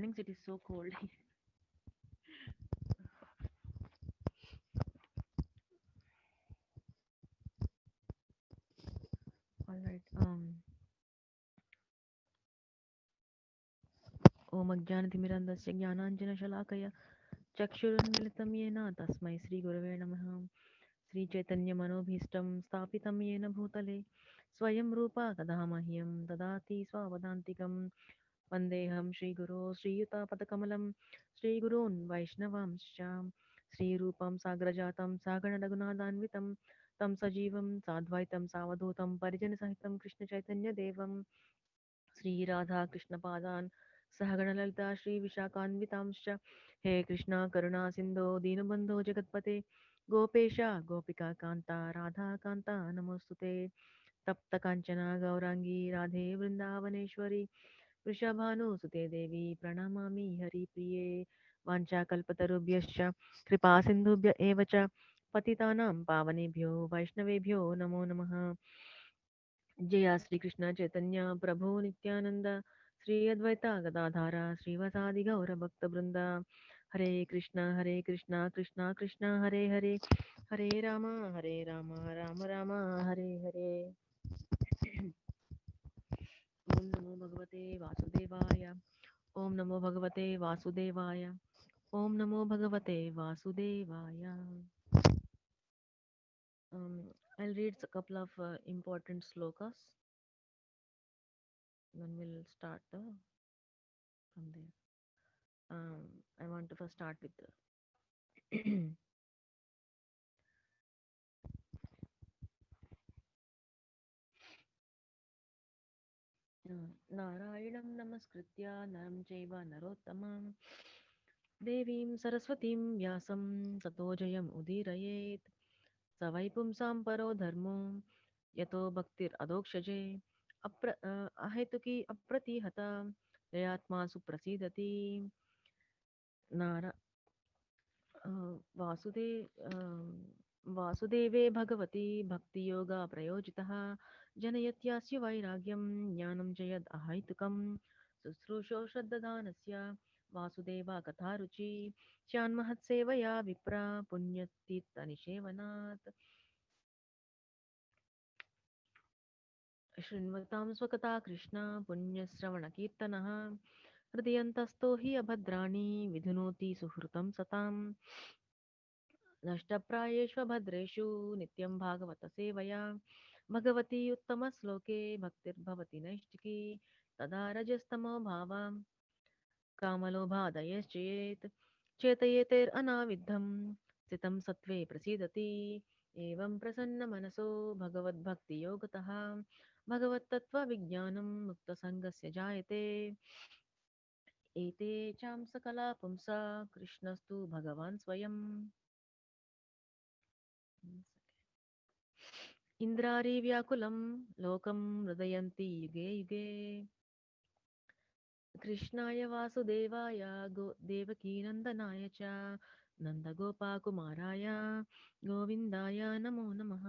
mornings it is so cold. All right. Om Ajnanatimirandasya Jnananjana चक्षुरुन्मिलितं येन तस्मै श्रीगुरवे नमः श्रीचैतन्यमनोभीष्टं स्थापितं येन भूतले स्वयं रूपा कदा मह्यं ददाति स्वावदान्तिकं वन्देऽहं श्रीगुरो श्रीयुतापदकमलं श्रीगुरून् वैष्णवांश्च श्रीरूपं साग्रजातं सागणरघुनाथान्वितं तं सजीवं साद्वैतं सावधूतं परिजनसहितं कृष्णचैतन्यदेवं श्रीराधाकृष्णपादान् सहगणललिता श्रीविशाखान्वितांश्च हे कृष्णा करुणा सिन्धो दीनबन्धो जगत्पते गोपेश गोपिका कान्ता राधा कान्ता नमोऽस्तु ते तप्तकाञ्चना गौराङ्गी राधे वृन्दावनेश्वरी वृषभानुसुते देवी प्रणमामि हरिप्रिये वाञ्छाकल्पतरुभ्यश्च कृपासिन्धुभ्य एव च पतितानां पावनेभ्यो वैष्णवेभ्यो नमो नमः जय श्री कृष्ण चैतन्य प्रभु नित्यानंद श्री अद्वैता गदाधारा श्रीवासादि गौर भक्त वृंदा हरे कृष्णा कृष्णा कृष्णा हरे हरे हरे राम राम राम हरे हरे ओम नमो भगवते वासुदेवाय ओम नमो भगवते वासुदेवाय ओम नमो भगवते वासुदेवाय I'll read a couple of important slokas, then we'll start from there. I want to first start with the नारायणं नमस्कृत्य नरं चैव नरोत्तमं देवीं सरस्वतीं व्यासं ततो जयम् उदीरयेत् स वै पुंसां परो धर्मो यतो भक्तिरधोक्षजे अहेतुकी अप्रतिहता जयात्मा सुप्रसीदति नारा वासुदे वासुदेवे भगवती भक्तियोगा प्रयोजितः जनयत्यास्य वैराग्यं ज्ञानं च यद् अहैतुकं शुश्रूषो श्रद्दधानस्य वासुदेवा कथारुचि स्यान्महत्सेवया विप्रा पुण्यतीर्थनिषेवनात् शृण्वतां स्वकथा कृष्ण पुण्यश्रवणकीर्तनः हृदयन्तस्थो हि अभद्राणि विधुनोति सुहृतं सताम् नष्टप्रायेष्वभद्रेषु नित्यं भागवतसेवया भगवती उत्तमश्लोके भक्तिर्भवति नैष्टिकी तदा रजस्तमो भावां कामलोभादयश्चेत् चेतयेतेरनाविद्धं स्थितं सत्त्वे प्रसीदति एवं प्रसन्नमनसो भगवद्भक्तियोगतः भगवत्तत्त्वविज्ञानं मुक्तसङ्गस्य जायते एते चां सकला पुंसा कृष्णस्तु भगवान् स्वयम् इन्द्रारीव्याकुलं लोकं हृदयन्ति युगे युगे कृष्णाय वासुदेवाय देवकीनन्दनाय च नन्दगोपाकुमाराय गोविन्दाय नमो नमः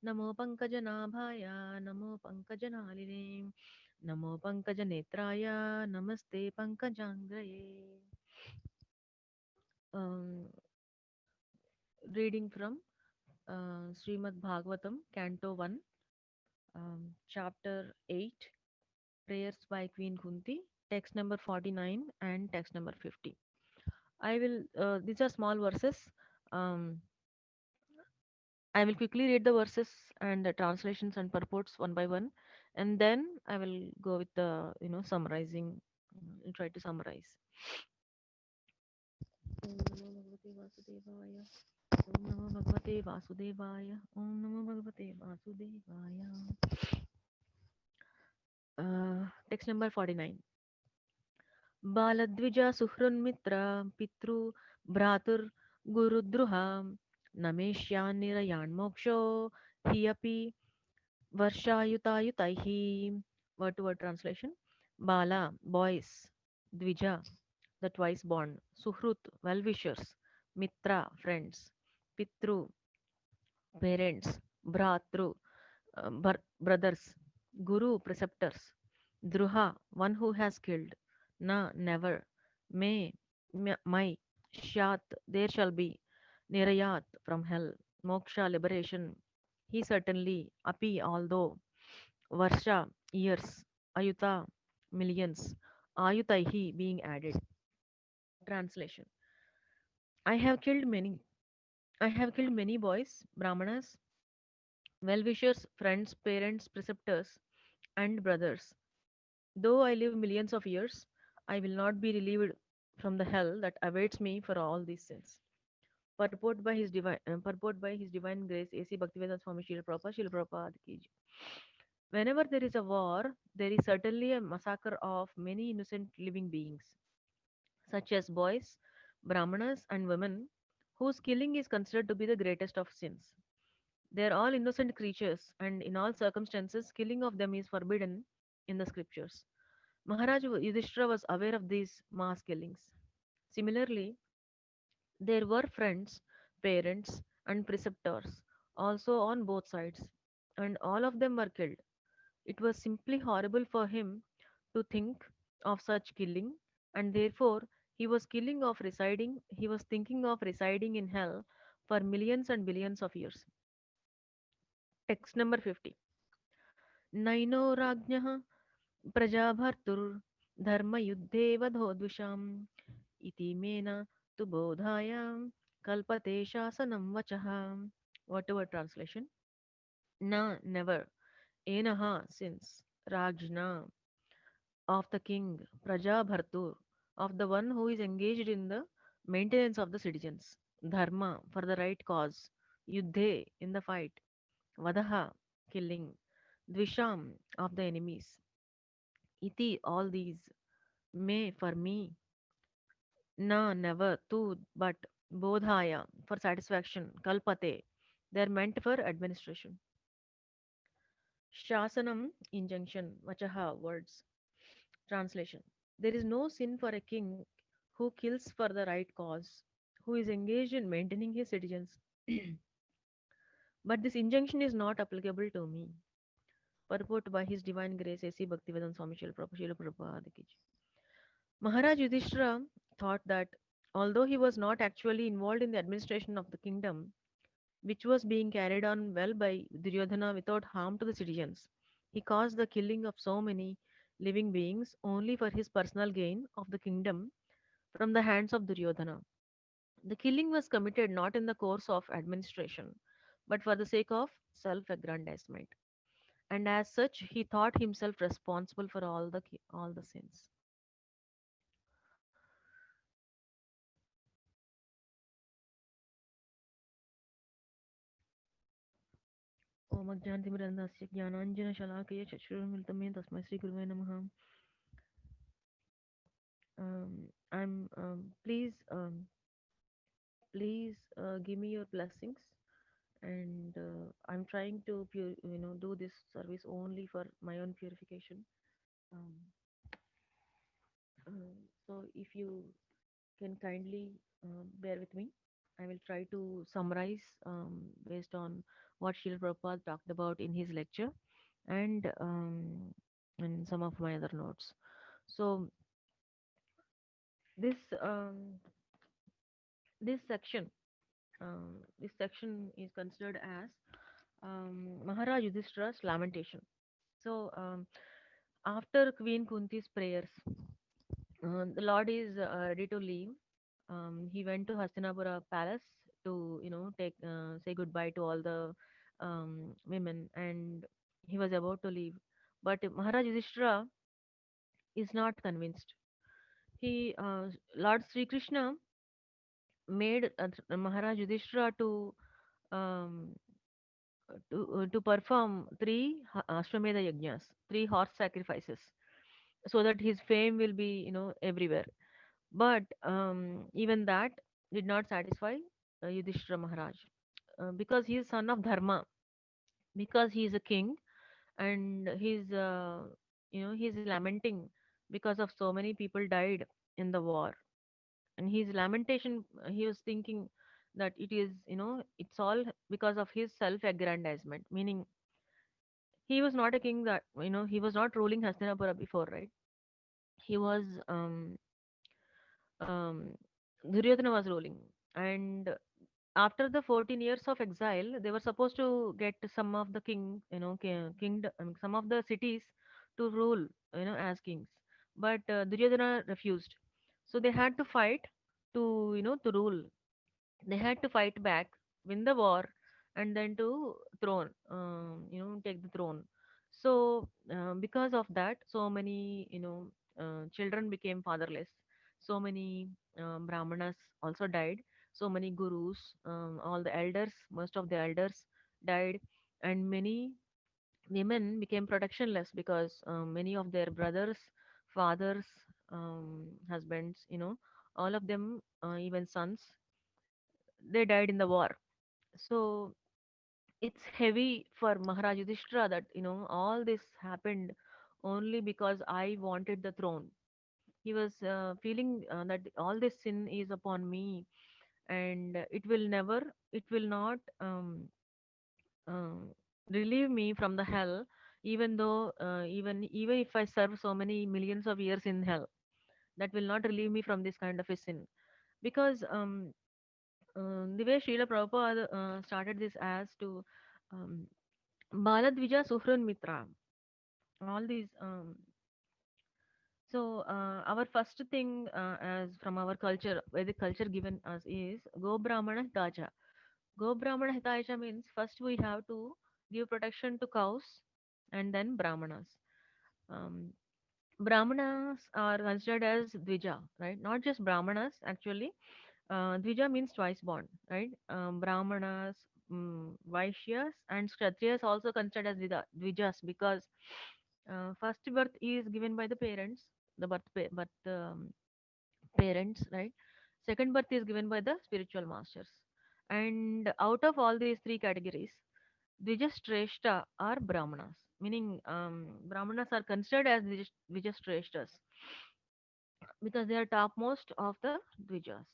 नमो पङ्कजनाभाय नमो पङ्कजनालिने नमो पङ्कजनेत्राय नमस्ते पङ्कजाङ्ग्रये reading from Srimad Bhagavatam, Canto 1, Chapter 8, Prayers by Queen Kunti, text number 49 and text number 50. These are small verses. Um, I will quickly read the verses and the translations and purports one by one, and then I will go with the, summarizing. I'll try to summarize. Om Namo Bhagavate Vasudevaya. Om Namo Bhagavate Vasudevaya. Text number 49. बालद्विजा सुहृन्मित्र पितृ भ्रातुर् गुरुद्रुहा नमेष्यान्निरयान्मोक्षो हि अपि वर्षायुतायुतैः. Word to word translation. Bala, boys. Dvija, the twice born. Suhrut, well wishers. Mitra, friends. Pitru, parents. Bhratru, brothers. Guru, preceptors. Druha, one who has killed. Na, never. May, my, shat, there shall be. Nirayat, from hell. Moksha, liberation. He certainly. Api, although. Varsha, years. Ayuta, millions. Ayutaihi, being added. Translation. I have killed many. I have killed many boys, brahmanas, well wishers, friends, parents, preceptors, and brothers. Though I live millions of years, I will not be relieved from the hell that awaits me for all these sins. Purport by His Divine Grace, A.C. Bhaktivedanta Swami Srila Prabhupada ki jai. Whenever there is a war, there is certainly a massacre of many innocent living beings, such as boys, brahmanas, and women, whose killing is considered to be the greatest of sins. They are all innocent creatures, and in all circumstances, killing of them is forbidden in the scriptures. Maharaj Yudhishthira was aware of these mass killings. Similarly, there were friends, parents, and preceptors also on both sides, and all of them were killed. It was simply horrible for him to think of such killing, and therefore he was thinking of residing in hell for millions and billions of years. Text number 50. Nano राज्ञः प्रजाभर्तुर्धर्मयुद्धे वधोद्विषाम् इति main तु बोधायां कल्पते शासनं वचः. Whatever translation. Na, never. Enaha, since. Rajna, of the king. Prajabhartur, of the one who is engaged in the maintenance of the citizens. Dharma, for the right cause. Yuddhe, in the fight. Vadaha, killing. Dvisham, of the enemies. Iti, all these. Me, for me. Na, never. Tu, but. Bodhaya, for satisfaction. Kalpate, they are meant for administration. Shasanam, injunction. Vachaha, words. Translation. There is no sin for a king who kills for the right cause, who is engaged in maintaining his citizens. But this injunction is not applicable to me. Purport by His Divine Grace, A.C. Bhaktivedanta Swami Srila Prabhupada ki jai. Maharaj Yudhishthira thought that although he was not actually involved in the administration of the kingdom, which was being carried on well by Duryodhana without harm to the citizens, he caused the killing of so many living beings only for his personal gain of the kingdom from the hands of Duryodhana. The killing was committed not in the course of administration, but for the sake of self aggrandizement. And as such, he thought himself responsible for all the sins. ओम अज्ञानतिमिरन्धस्य ज्ञानाञ्जनशलाकया चक्षुरुन्मिलितं येन तस्मै श्रीगुरुवे नमः. I'm please give me your blessings, and I'm trying to do this service only for my own purification. Um, so if you can kindly bear with me, I will try to summarize based on what Srila Prabhupada talked about in his lecture, and some of my other notes. So this this section this section is considered as Maharaj Yudhishthira's lamentation. So after Queen Kunti's prayers, the Lord is ready to leave. He went to Hastinapura palace to take say goodbye to all the women, and he was about to leave. But Maharaj Yudhishthira is not convinced. Lord Sri Krishna made Maharaj Yudhishthira um, to perform three Ashwamedha yajnas, three horse sacrifices, so that his fame will be everywhere. But even that did not satisfy Yudhishthira Maharaj, because he is son of Dharma, because he is a king, and he's lamenting because of so many people died in the war. And his lamentation, he was thinking that it's all because of his self-aggrandizement, meaning he was not a king, that he was not ruling Hastinapura before, right? he was um, Duryodhana was ruling, and after the 14 years of exile, they were supposed to get some of the kingdom, some of the cities to rule, as kings. But Duryodhana refused, so they had to fight to rule. They had to fight back, win the war, and then to take the throne. So because of that, so many children became fatherless. So many brahmanas also died. So many gurus, all the elders, most of the elders died, and many women became protectionless because many of their brothers, fathers, husbands, all of them, even sons, they died in the war. So it's heavy for Maharaj Yudhishthira that all this happened only because I wanted the throne. He was feeling that all this sin is upon me, and it will not uh, relieve me from the hell, even though even if I serve so many millions of years in hell, that will not relieve me from this kind of a sin. Because the way Srila Prabhupada started this as to um, Baladvija Suhrun Mitra, all these. Our first thing, as from our culture, Vedic culture given us is Go Brahmana Hitacha. Go Brahmana Hitacha means first we have to give protection to cows and then Brahmanas. Um, Brahmanas are considered as Dvija, right? Not just Brahmanas, actually. Dvija means twice born, right? Brahmanas, Vaishyas, and Kshatriyas also considered as Dvijas because first birth is given by the parents, the parents, right? Second birth is given by the spiritual masters. And out of all these three categories, Dvijashreshta are Brahmanas, meaning Brahmanas are considered as Dvijashreshtas because they are topmost of the Dvijas.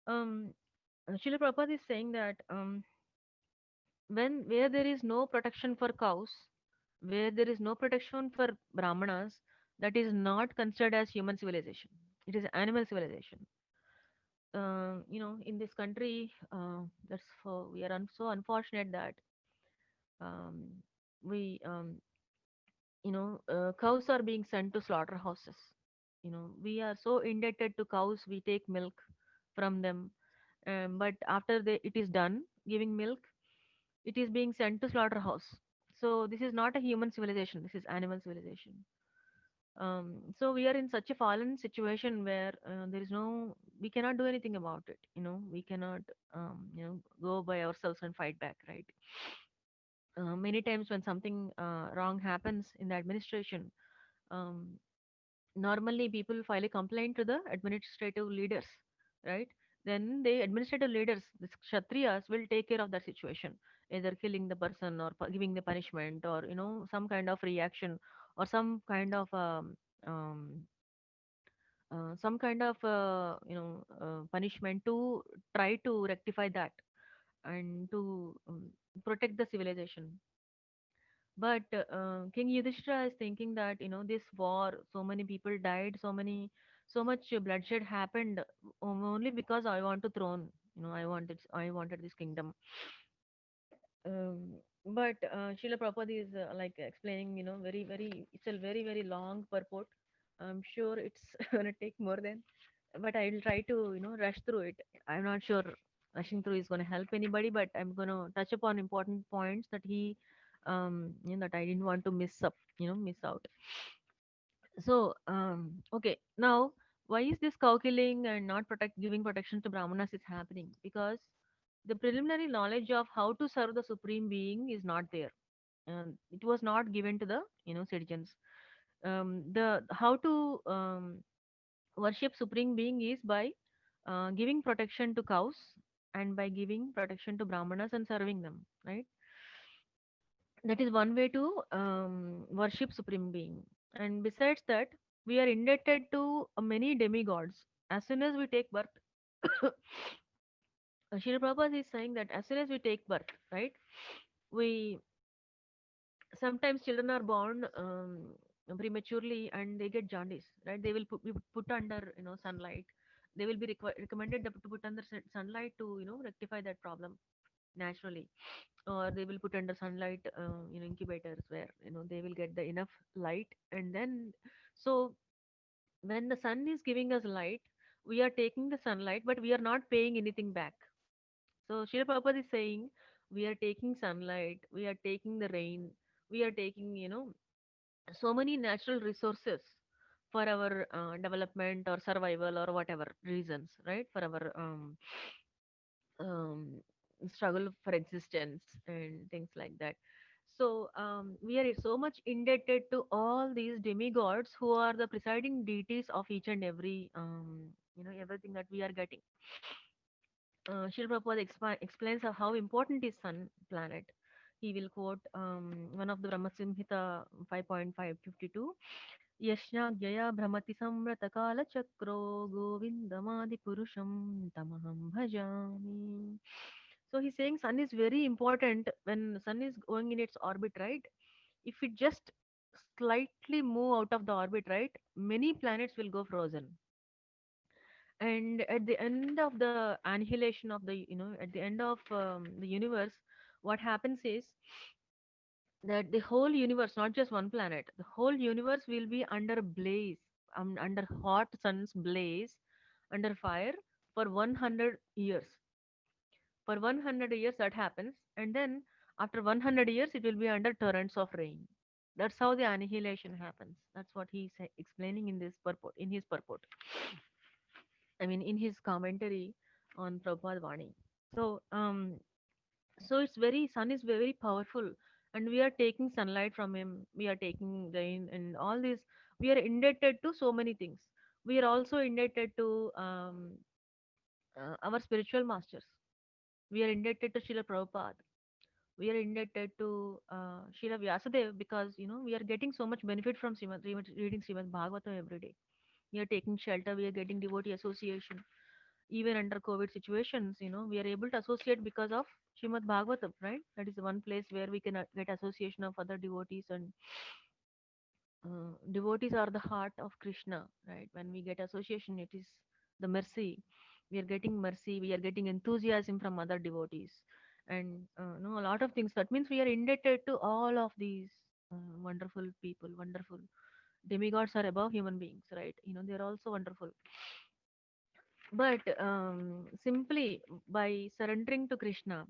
Um, Srila Prabhupada is saying that where there is no protection for cows, where there is no protection for Brahmanas, that is not considered as human civilization. It is animal civilization. In this country, we are so unfortunate that um, we cows are being sent to slaughterhouses. We are so indebted to cows. We take milk from them, but after it is done giving milk, it is being sent to slaughterhouse. So this is not a human civilization. This is animal civilization. So we are in such a fallen situation where there is no, we cannot do anything about it. We cannot, go by ourselves and fight back, right? Many times when something wrong happens in the administration, um, normally people file a complaint to the administrative leaders, right? Then the administrative leaders, the kshatriyas, will take care of that situation, either killing the person or giving the punishment, or some kind of reaction, or um, some kind of punishment to try to rectify that and to protect the civilization. But King Yudhishthira is thinking that this war, so many people died, so much bloodshed happened, only because I want to throne. I wanted this kingdom. Um, but Srila Prabhupada is like explaining, very very. It's a very very long purport. I'm sure it's gonna take more than, but I will try to rush through it. I'm not sure rushing through is going to help anybody, but I'm going to touch upon important points that that I didn't want to miss out. So okay, now why is this cow killing and not giving protection to brahmanas is happening? Because the preliminary knowledge of how to serve the supreme being is not there. It was not given to the citizens. The how to worship supreme being is by giving protection to cows and by giving protection to brahmanas and serving them, right? That is one way to worship supreme being. And besides that, we are indebted to many demigods. As soon as we take birth, Srila Prabhupada is saying that as soon as we take birth, right, we sometimes children are born prematurely and they get jaundice, right? They will be put under, sunlight. They will be recommended to put under sunlight to, rectify that problem naturally. Or they will put under sunlight, incubators where, they will get the enough light. And then, so when the sun is giving us light, we are taking the sunlight, but we are not paying anything back. So Srila Prabhupada is saying, we are taking sunlight, we are taking the rain, we are taking, so many natural resources for our development or survival or whatever reasons, right? For our um, struggle for existence and things like that. So we are so much indebted to all these demigods who are the presiding deities of each and every, everything that we are getting. Srila Prabhupada explains how important is sun planet. He will quote one of the Brahma Samhita 5.552. Yashnagyaya Brahmati Samrata Kala Chakro Govindamadi Purusham Tamaham Bhajami. So he's saying sun is very important when sun is going in its orbit, right? If it just slightly move out of the orbit, right, many planets will go frozen. And at the end of the annihilation of the, at the end of the universe, what happens is that the whole universe, not just one planet, the whole universe will be under blaze, under hot sun's blaze, under fire for 100 years. For 100 years that happens, and then after 100 years it will be under torrents of rain. That's how the annihilation happens. That's what he's explaining in this purport, in his purport. I mean, in his commentary on Prabhupada Vani. So, so it's very, sun is very powerful, and we are taking sunlight from him. We are taking rain and all this. We are indebted to so many things. We are also indebted to our spiritual masters. We are indebted to Srila Prabhupada. We are indebted to Srila Vyasadeva because, we are getting so much benefit from reading Srimad Bhagavatam every day. We are taking shelter. We are getting devotee association. Even under COVID situations, we are able to associate because of Srimad Bhagavatam, right? That is the one place where we can get association of other devotees, and devotees are the heart of Krishna, right? When we get association, it is the mercy. We are getting mercy. We are getting enthusiasm from other devotees, and a lot of things. That means we are indebted to all of these wonderful people, wonderful demigods are above human beings, right? They are also wonderful. But simply by surrendering to Krishna,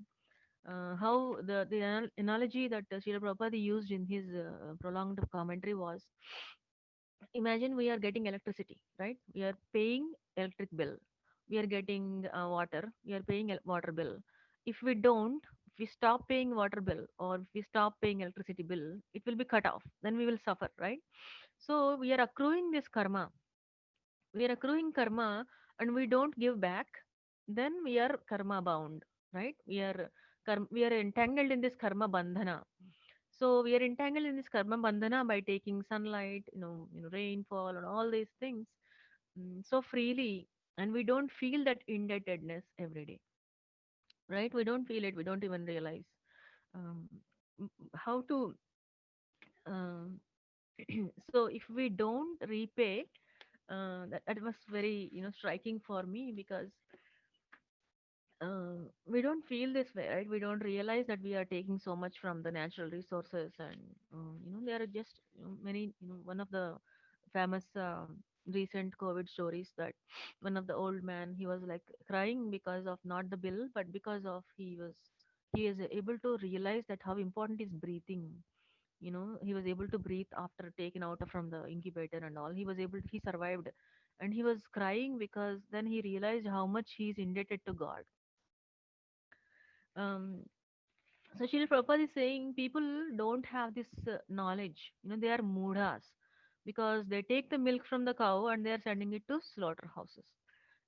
how the analogy that Srila Prabhupada used in his prolonged commentary was, imagine we are getting electricity, right? We are paying electric bill. We are getting water. We are paying water bill. If we don't, if we stop paying water bill or if we stop paying electricity bill, it will be cut off. Then we will suffer, right? So we are accruing this karma. We are accruing karma and we don't give back, then we are karma bound, right? We are entangled in this karma bandhana. So we are entangled in this karma bandhana by taking sunlight, rainfall and all these things, so freely, and we don't feel that indebtedness every day, right? We don't feel it. We don't even realize um, how to. Um, so if we don't repay, that was very, striking for me because we don't feel this way, right? We don't realize that we are taking so much from the natural resources, and there are just, many. One of the famous recent COVID stories that one of the old man, he was like crying because of not the bill, but because of he is able to realize that how important is breathing. He was able to breathe after taken out from the incubator and all. He survived, and he was crying because then he realized how much he is indebted to God. um, so Srila Prabhupada is saying people don't have this knowledge. They are mudhas because they take the milk from the cow and they are sending it to slaughterhouses.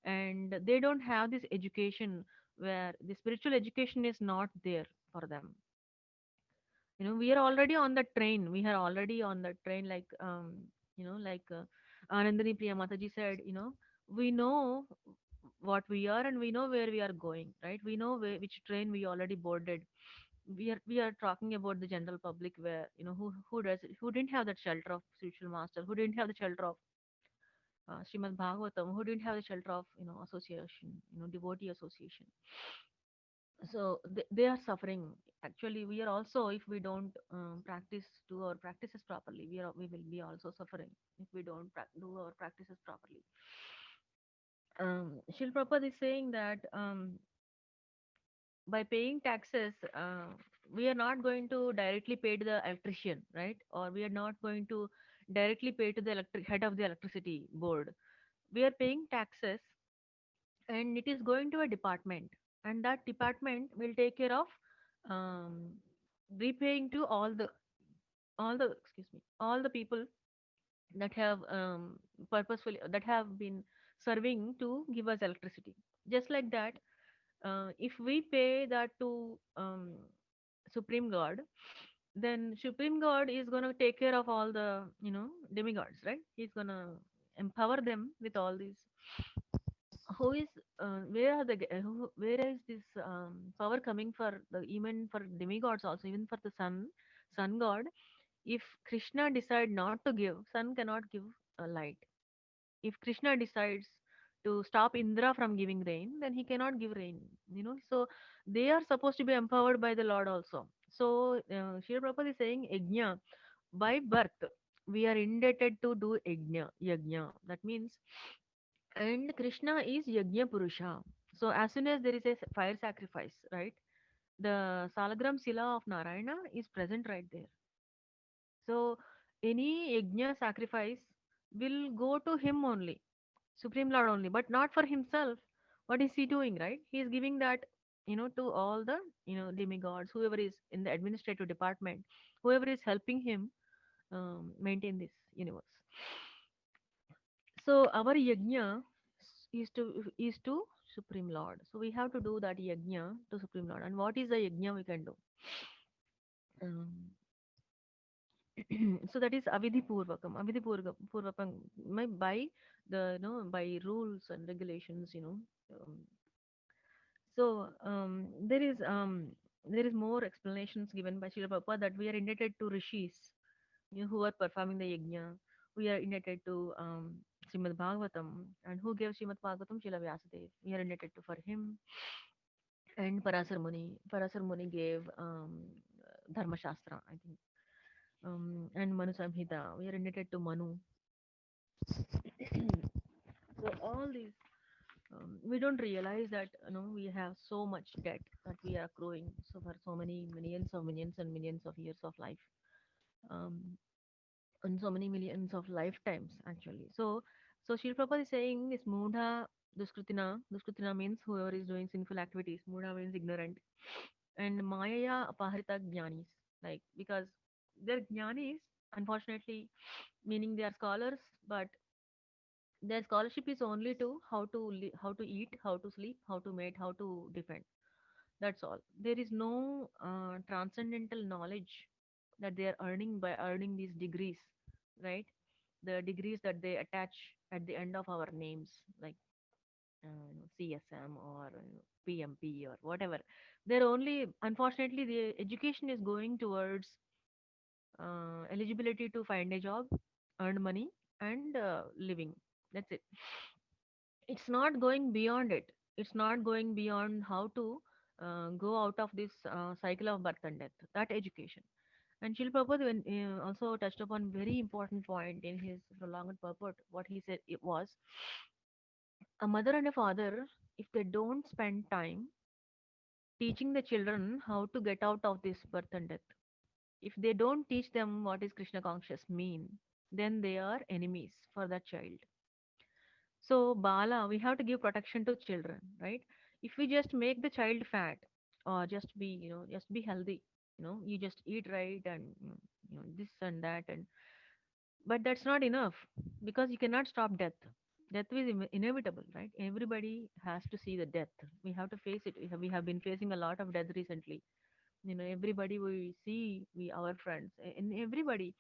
And they don't have this education where the spiritual education is not there for them. We are already on the train. We are already on the train, like, like Anandani Priya Mataji said, we know what we are and we know where we are going, right? We know which train we already boarded. We are talking about the general public, where who didn't have that shelter of spiritual master, who didn't have the shelter of Srimad Bhagavatam, who didn't have the shelter of association, devotee association. So they are suffering. Actually, we are also, if we don't practice do our practices properly, we will be also suffering if we don't do our practices properly. Shil Prabhupada is saying that by paying taxes, we are not going to directly pay to the electrician, right? Or we are not going to directly pay to the head of the electricity board. We are paying taxes, and it is going to a department, and that department will take care of um, repaying to all the excuse me, all the people that have purposefully that have been serving to give us electricity. Just like that, if we pay that to Supreme God, then Supreme God is going to take care of all the demigods, right? He's going to empower them with all these. Who is where are the where is this power coming for the, even for demigods also, even for the sun god? If Krishna decide not to give, sun cannot give a light. If Krishna decides to stop Indra from giving rain, then he cannot give rain. So they are supposed to be empowered by the Lord also. So Srila Prabhupada is saying yajna, by birth we are indebted to do yajna. That means, and Krishna is Yajna Purusha. So as soon as there is a fire sacrifice, right? The Salagram Sila of Narayana is present right there. So any Yajna sacrifice will go to him only, Supreme Lord only, but not for himself. What is he doing, right? He is giving that, to all the, demigods, whoever is in the administrative department, whoever is helping him maintain this universe. So our yajna is to Supreme Lord. So we have to do that yajna to Supreme Lord. And what is the yajna we can do? Um, so that is avidhi purvakam. Purvakam by the by rules and regulations. Um, there is more explanations given by Srila Prabhupada that we are indebted to rishis, who are performing the yajna. We are indebted to Srimad Bhagavatam, and who gave Srimad Bhagavatam? Srila Vyasadeva. We are indebted to for him, and Parasar Muni. Parasar Muni gave Dharma Shastra, I think, and Manu Samhita. We are indebted to Manu. So all these, we don't realize that we have so much debt that we are accruing so for so many millions and millions of years of life. Um, and so many millions of lifetimes actually. So Shri Prabhupada is saying this Mudha Duskritina. Duskritina means whoever is doing sinful activities. Mudha means ignorant. And Mayaya Apaharita Jnanis. Like, because they're Jnanis, unfortunately, meaning they are scholars, but their scholarship is only to how to eat, how to sleep, how to mate, how to defend. That's all. There is no transcendental knowledge that they are earning by earning these degrees, right? The degrees that they attach at the end of our names, like CSM or PMP or whatever. They're only, unfortunately, the education is going towards eligibility to find a job, earn money, and living. That's it. It's not going beyond it. It's not going beyond how to go out of this cycle of birth and death. That education. And Shil Prabhupada also touched upon very important point in his prolonged purport. What he said it was, a mother and a father, if they don't spend time teaching the children how to get out of this birth and death, if they don't teach them what is Krishna conscious mean, then they are enemies for that child. So Bala, we have to give protection to children, right? If we just make the child fat, or just be healthy, you just eat right, and this and that, and but that's not enough, because you cannot stop death. Death is inevitable, right? Everybody has to see the death. We have to face it. We have been facing a lot of death recently. Everybody we see, our friends, and everybody,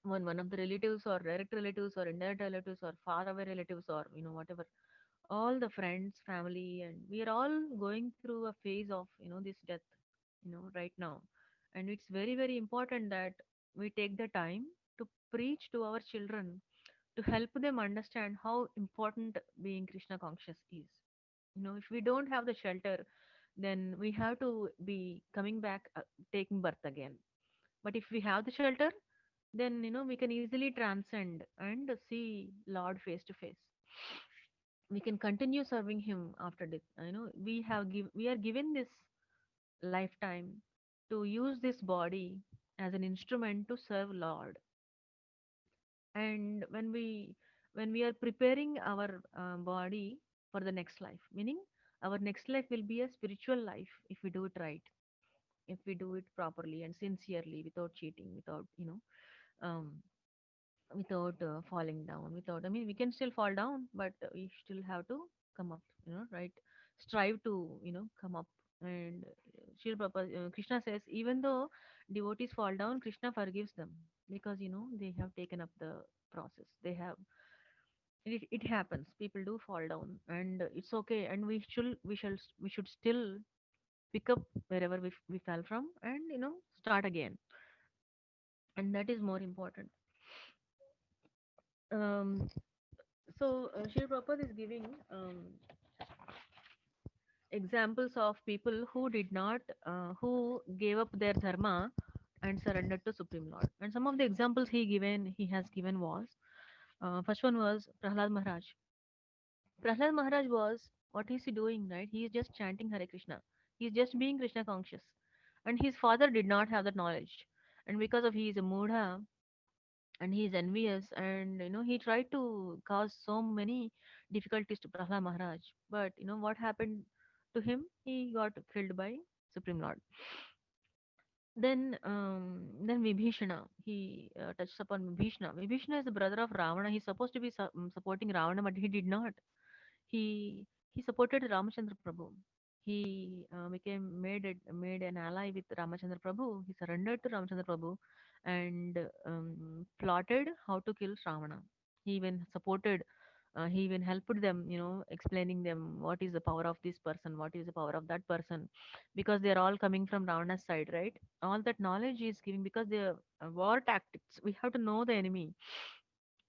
one of the relatives or direct relatives or indirect relatives or far away relatives or whatever, all the friends, family, and we are all going through a phase of this death. right now. And it's very, very important that we take the time to preach to our children to help them understand how important being Krishna conscious is. If we don't have the shelter, then we have to be coming back, taking birth again. But if we have the shelter, then we can easily transcend and see Lord face to face. We can continue serving Him after death. We are given this lifetime to use this body as an instrument to serve Lord. And when we are preparing our body for the next life, meaning our next life will be a spiritual life if we do it right, if we do it properly and sincerely, without cheating, without um, without falling down, without, I mean, we can still fall down, but we still have to come up, right? Strive to come up. And Krishna says, even though devotees fall down, Krishna forgives them, because they have taken up the process. They have, it happens, people do fall down, and it's okay, and we should still pick up wherever we fell from, and start again. And that is more important. um, Srila Prabhupada is giving examples of people who did not, who gave up their dharma and surrendered to Supreme Lord. And some of the examples he has given was, first one was Prahlad Maharaj. Prahlad Maharaj was, what is he doing, right? He is just chanting Hare Krishna. He is just being Krishna conscious. And his father did not have that knowledge. And because of he is a mudha, and he is envious, and he tried to cause so many difficulties to Prahlad Maharaj. But what happened to him? He got killed by Supreme Lord. Then Vibhishana, he touches upon Vibhishana. Vibhishana is the brother of Ravana. He's supposed to be supporting Ravana, but he did not. He supported Ramachandra Prabhu. He made an ally with Ramachandra Prabhu. He surrendered to Ramachandra Prabhu, and plotted how to kill Ravana. He even supported. He even helped them, explaining them what is the power of this person, what is the power of that person, because they are all coming from Ravana's side, right? All that knowledge is giving, because they are war tactics. We have to know the enemy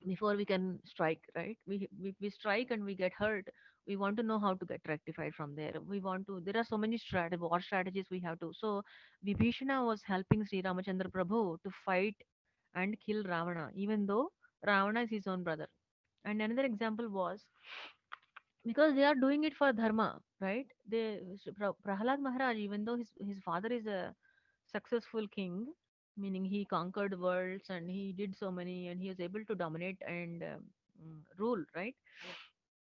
before we can strike, right? We strike and we get hurt. We want to know how to get rectified from there. We want to, there are so many war strategies we have to. So Vibhishana was helping Sri Ramachandra Prabhu to fight and kill Ravana, even though Ravana is his own brother. And another example was, because they are doing it for dharma, right? Prahlad Maharaj, even though his father is a successful king, meaning he conquered worlds and he did so many, and he was able to dominate and rule, right?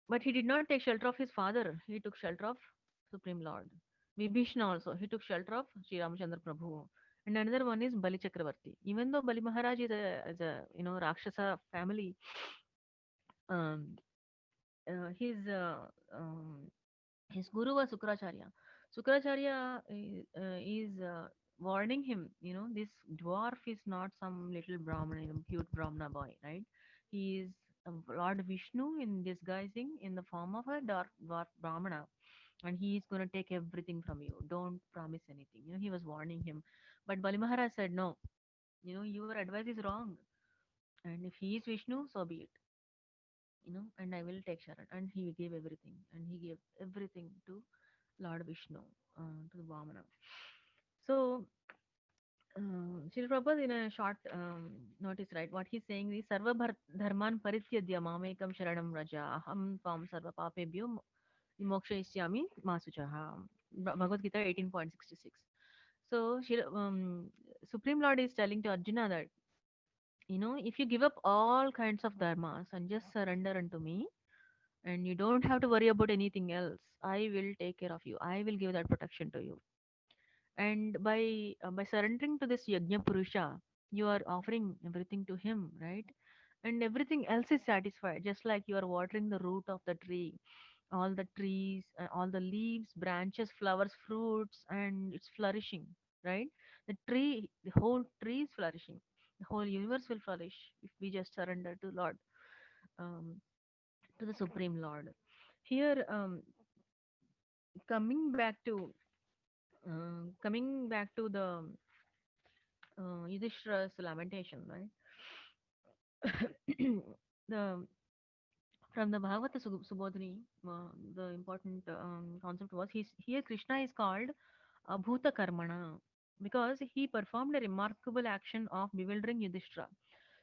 But he did not take shelter of his father. He took shelter of Supreme Lord. Vibhishna also, he took shelter of Sri Ramachandra Prabhu. And another one is Bali Chakravarti. Even though Bali Maharaj is a Rakshasa family, um, his his guru was Sukracharya. Sukracharya is warning him, this dwarf is not some little Brahmana, cute Brahmana boy, right? He is Lord Vishnu in disguising in the form of a dwarf Brahmana, and he is going to take everything from you. Don't promise anything. He was warning him. But Bali Maharaj said, no, your advice is wrong. And if he is Vishnu, so be it, and I will take Sharan. And he gave everything, and he gave everything to Lord Vishnu, to the Vamana. So, Srila Prabhupada, in a short notice, right, what he's saying is, Sarva Dharman Parityadya Mamekam Sharanam Raja Aham Tvam Sarva Papebhyo Mokshayishyami Masuchaha. Bhagavad Gita 18.66. So, Supreme Lord is telling to Arjuna that, if you give up all kinds of dharmas and just surrender unto me, and you don't have to worry about anything else, I will take care of you. I will give that protection to you. And by surrendering to this Yajna Purusha, you are offering everything to him, right? And everything else is satisfied, just like you are watering the root of the tree. All the trees, all the leaves, branches, flowers, fruits, and it's flourishing, right? The whole tree is flourishing. The whole universe will flourish if we just surrender to Lord, um, to the Supreme Lord. Here, coming back to Coming back to the Yudhishthira's lamentation, right? the From the Bhagavata Subodhini, the important concept was here Krishna is called Bhuta Karmana because he performed a remarkable action of bewildering Yudhishthira.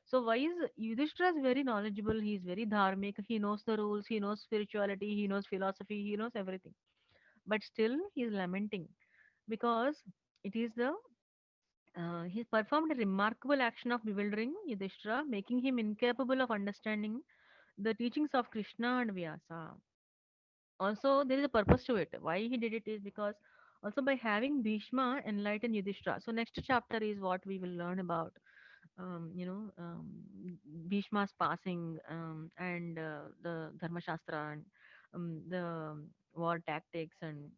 So why is Yudhishthira is very knowledgeable? He is very dharmic. He knows the rules. He knows spirituality. He knows philosophy. He knows everything. But still, he is lamenting because it is the he performed a remarkable action of bewildering Yudhishthira, making him incapable of understanding the teachings of Krishna and Vyasa. Also, there is a purpose to it. Why he did it is because also by having Bhishma enlighten Yudhishthira. So next chapter is what we will learn about. Bhishma's passing and the Dharma Shastra and the war tactics and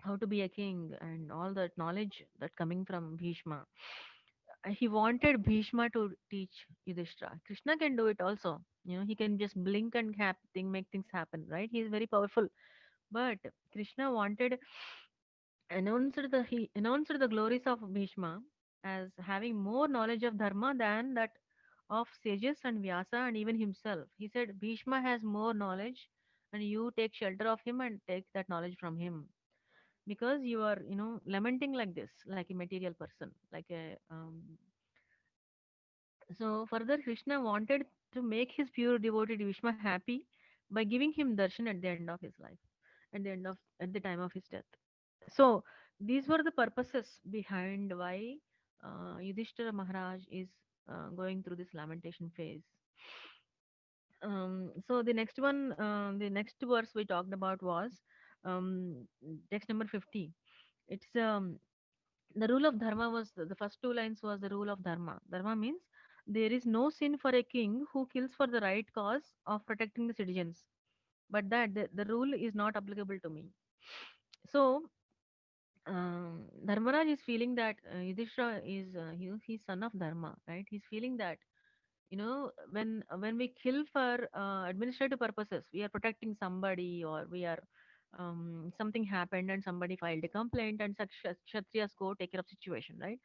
how to be a king and all that knowledge that coming from Bhishma. He wanted Bhishma to teach Yudhishthira. Krishna can do it also. He can just blink and make things happen, right? He is very powerful. But Krishna wanted he announced the glories of Bhishma as having more knowledge of dharma than that of sages and Vyasa and even himself. He said Bhishma has more knowledge and you take shelter of him and take that knowledge from him because you are lamenting like this, like a material person, like a so further Krishna wanted to make his pure devotee Bhishma happy by giving him darshan at the end of his life, at the time of his death. So these were the purposes behind why Yudhishthira Maharaj is going through this lamentation phase. So the next verse we talked about was text number 50. It's the rule of dharma was the first two lines was the rule of dharma. Dharma means there is no sin for a king who kills for the right cause of protecting the citizens. But the rule is not applicable to me. So Dharmaraj is feeling that Yudhishthira is he's son of Dharma, right? He's feeling that when we kill for administrative purposes, we are protecting somebody or we are something happened and somebody filed a complaint and such Kshatriyas go take care of situation, right?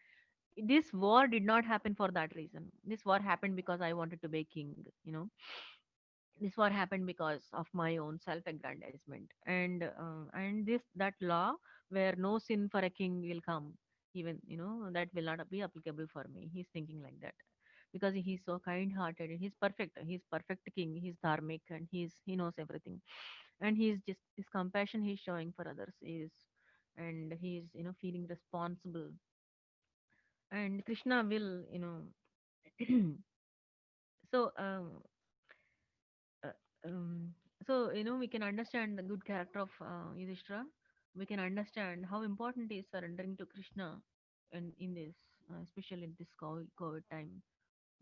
This war did not happen for that reason. This war happened because I wanted to be king, you know this war happened because of my own self-aggrandizement and this that law where no sin for a king will come, even that will not be applicable for me. He's thinking like that because he's so kind-hearted and he's perfect king, he's dharmic and he knows everything, and he's just this compassion he's showing for others is, and he's feeling responsible, and Krishna will so uh, um, we can understand the good character of Yudhishthira. We can understand how important is surrendering to Krishna, and in this, especially in this COVID time,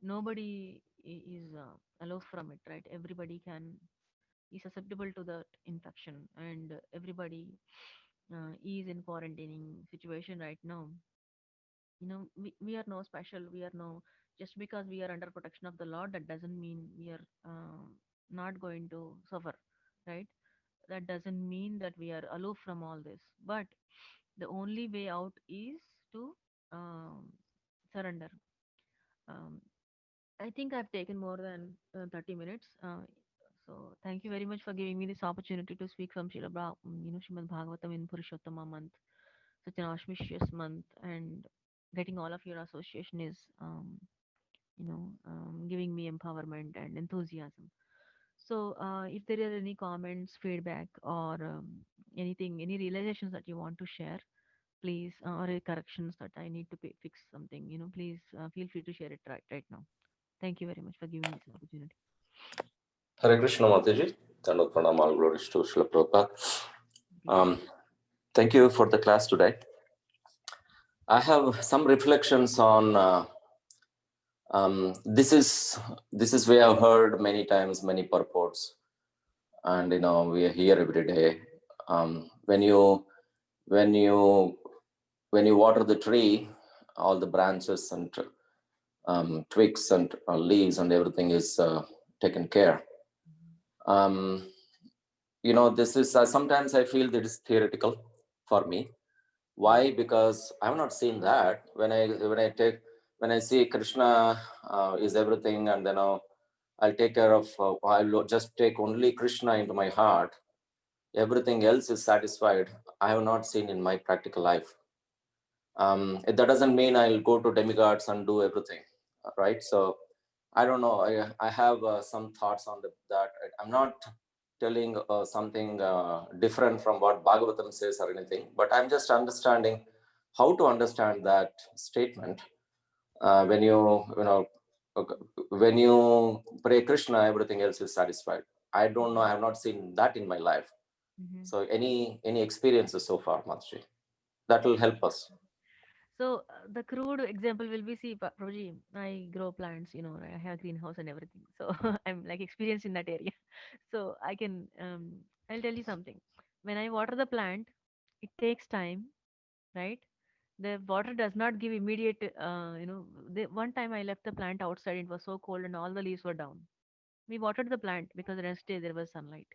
nobody is aloof from it, right? Everybody can is susceptible to that infection, and everybody is in quarantining situation right now. We are no special, we are no, just because we are under protection of the law, that doesn't mean we are not going to suffer, right? That doesn't mean that we are aloof from all this, but the only way out is to um, surrender. um, I think I've taken more than 30 minutes. So thank you very much for giving me this opportunity to speak from Srimad Bhagavatam in Purushottama month, such an auspicious month, and getting all of your association is, giving me empowerment and enthusiasm. So, if there are any comments, feedback, or anything, any realizations that you want to share, please, or any corrections that I need to fix something, please feel free to share it right now. Thank you very much for giving me this opportunity. Hare Krishna Mataji, Dandavat Pranam, all glories to Srila Prabhupada. Thank you for the class today. I have some reflections on this is we have heard many times, many purports, and we are here every day. When you water the tree, all the branches and twigs and leaves and everything is taken care. This is sometimes I feel that is theoretical for me, Why? Because I have not seen that. When I see Krishna is everything, and I'll take care of. I'll just take only Krishna into my heart. Everything else is satisfied. I have not seen in my practical life. That doesn't mean I'll go to demigods and do everything, right? So I don't know. I have some thoughts on that. I'm not telling something different from what Bhagavatam says or anything, but I'm just understanding how to understand that statement. When okay, when you pray Krishna, everything else is satisfied. I don't know. I have not seen that in my life. Mm-hmm. So any experiences so far, Matri, that will help us. So the crude example will be, see, Prabhuji, I grow plants, right? I have greenhouse and everything. So I'm like experienced in that area. So I'll tell you something. When I water the plant, it takes time, right? The water does not give immediate, one time I left the plant outside, it was so cold and all the leaves were down. We watered the plant because the next day there was sunlight.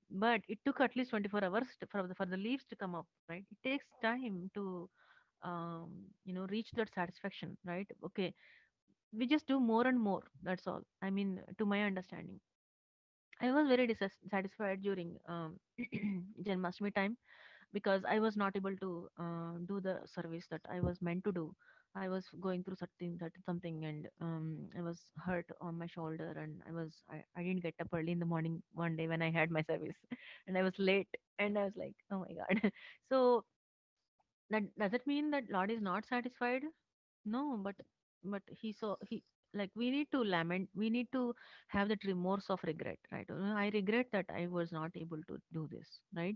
But it took at least 24 hours for the leaves to come up, right? It takes time to reach that satisfaction, right? Okay, we just do more and more, that's all. I mean, to my understanding, I was very dissatisfied during Janmashtami time, because I was not able to do the service that I was meant to do. I was going through something, and I was hurt on my shoulder, and I didn't get up early in the morning one day when I had my service, and I was late, and I was like, oh my god. So that does it mean that Lord is not satisfied? No, but he, like, we need to lament, we need to have that remorse of regret, right? I regret that I was not able to do this, right?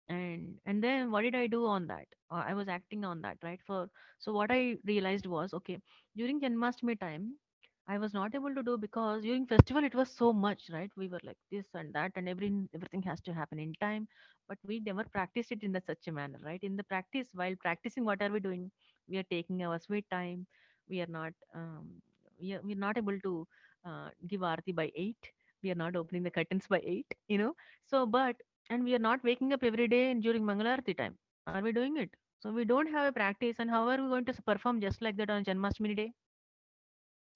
And then what did I do on that? I was acting on that, right? So what I realized was, okay, during Janmashtami time, I was not able to do, because during festival it was so much, right? We were like this and that, and everything has to happen in time, but we never practiced it in such a manner, right? In the practice, while practicing, what are we doing? We are taking our sweet time. We are not we're not able to give arati by 8. We are not opening the curtains by 8. So, but and we are not waking up every day and during Mangalarti time. Are we doing it? So we don't have a practice, and how are we going to perform just like that on Janmashtami day?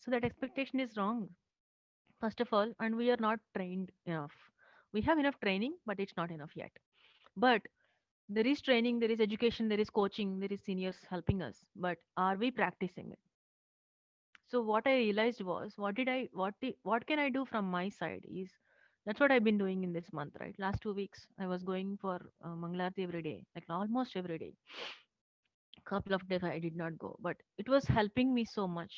So that expectation is wrong, first of all, and we are not trained enough. We have enough training, but it's not enough yet. But there is training, there is education, there is coaching, there is seniors helping us. But are we practicing it? So what I realized was, what can I do from my side is, that's what I've been doing in this month, right? Last 2 weeks I was going for Mangalarti every day, like almost every day. Couple of days I did not go, but it was helping me so much.